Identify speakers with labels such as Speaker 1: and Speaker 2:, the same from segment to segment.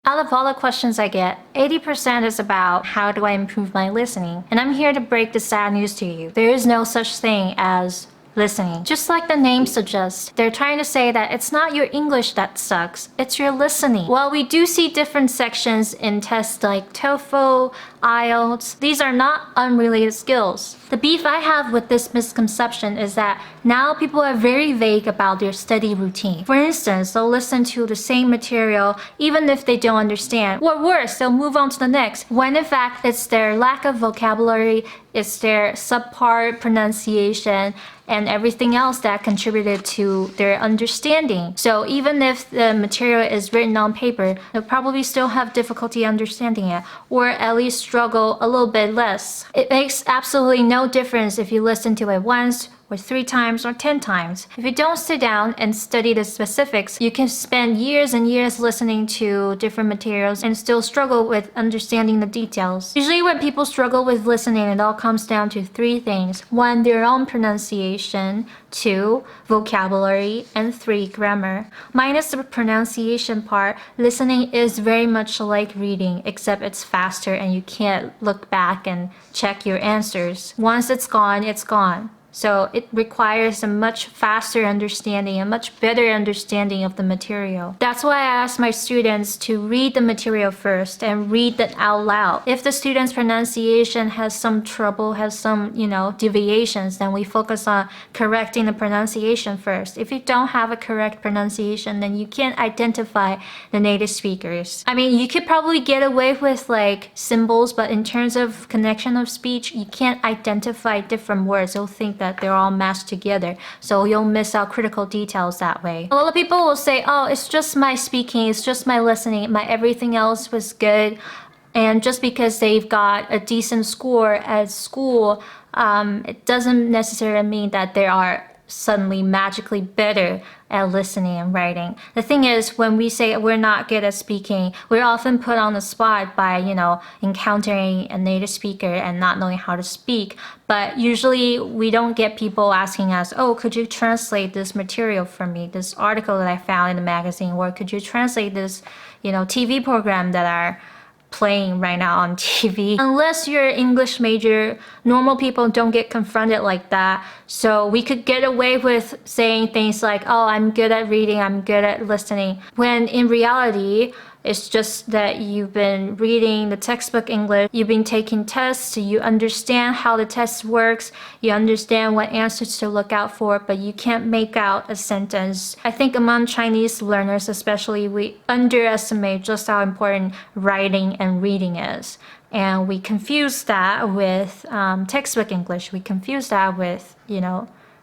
Speaker 1: Out of all the questions I get, 80% is about how do I improve my listening? And I'm here to break the sad news to you. There is no such thing as listening. Just like the name suggests, they're trying to say that it's not your English that sucks, it's your listening. While we do see different sections in tests like TOEFL, IELTS, these are not unrelated skills. The beef I have with this misconception is that now people are very vague about their study routine. For instance, they'll listen to the same material even if they don't understand. Or worse, they'll move on to the next, when in fact it's their lack of vocabulary, it's their subpar pronunciation, and everything else that contributed to their understanding. So even if the material is written on paper, they'll probably still have difficulty understanding it, or at least struggle a little bit less. It makes absolutely no difference if you listen to it once, or 3 times, or 10 times. If you don't sit down and study the specifics, you can spend years and years listening to different materials and still struggle with understanding the details. Usually when people struggle with listening, it all comes down to 3 things. 1, their own pronunciation. 2, vocabulary. And 3, grammar. Minus the pronunciation part, listening is very much like reading, except it's faster and you can't look back and check your answers. Once it's gone, it's gone. So it requires a much faster understanding, a much better understanding of the material. That's why I ask my students to read the material first and read it out loud. If the student's pronunciation has some trouble, has some, deviations, then we focus on correcting the pronunciation first. If you don't have a correct pronunciation, then you can't identify the native speakers. I mean, you could probably get away with like symbols, but in terms of connection of speech, you can't identify different words. You'll think that they're all mashed together, so you'll miss out critical details that way. A lot of people will say, oh, it's just my speaking, it's just my listening, my everything else was good, and just because they've got a decent score at school, it doesn't necessarily mean that they are suddenly magically better at listening and writing. The thing is, when we say we're not good at speaking, we're often put on the spot by, encountering a native speaker and not knowing how to speak. But usually we don't get people asking us, oh, could you translate this material for me, this article that I found in the magazine, or could you translate this, TV program that are playing right now on TV. Unless you're an English major, normal people don't get confronted like that. So we could get away with saying things like, oh, I'm good at reading, I'm good at listening, when in reality, it's just that you've been reading the textbook English, you've been taking tests, you understand how the test works, you understand what answers to look out for, but you can't make out a sentence. I think among Chinese learners especially, we underestimate just how important writing and reading is. And we confuse that with textbook English. We confuse that with,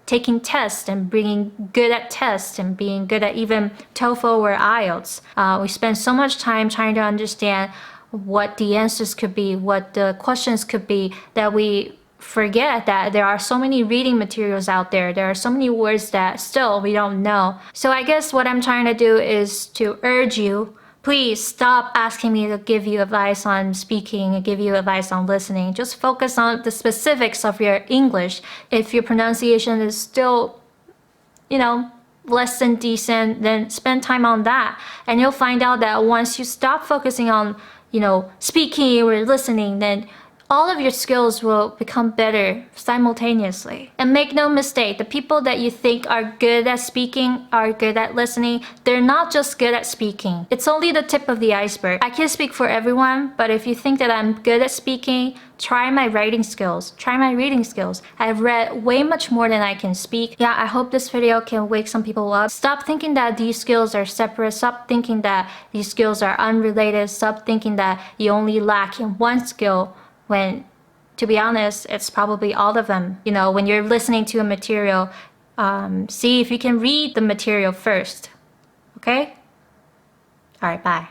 Speaker 1: taking tests and being good at tests and being good at even TOEFL or IELTS. We spend so much time trying to understand what the answers could be, what the questions could be, that we forget that there are so many reading materials out there. There are so many words that still we don't know. So I guess what I'm trying to do is to urge you, please stop asking me to give you advice on speaking and give you advice on listening. Just focus on the specifics of your English. If your pronunciation is still, less than decent, then spend time on that. And you'll find out that once you stop focusing on, speaking or listening, then all of your skills will become better simultaneously. And make no mistake, the people that you think are good at speaking, are good at listening, they're not just good at speaking. It's only the tip of the iceberg. I can't speak for everyone, but if you think that I'm good at speaking, try my writing skills, try my reading skills. I've read way much more than I can speak. Yeah, I hope this video can wake some people up. Stop thinking that these skills are separate. Stop thinking that these skills are unrelated. Stop thinking that you only lack in one skill, when, to be honest, it's probably all of them. When you're listening to a material, see if you can read the material first. Okay? All right, bye.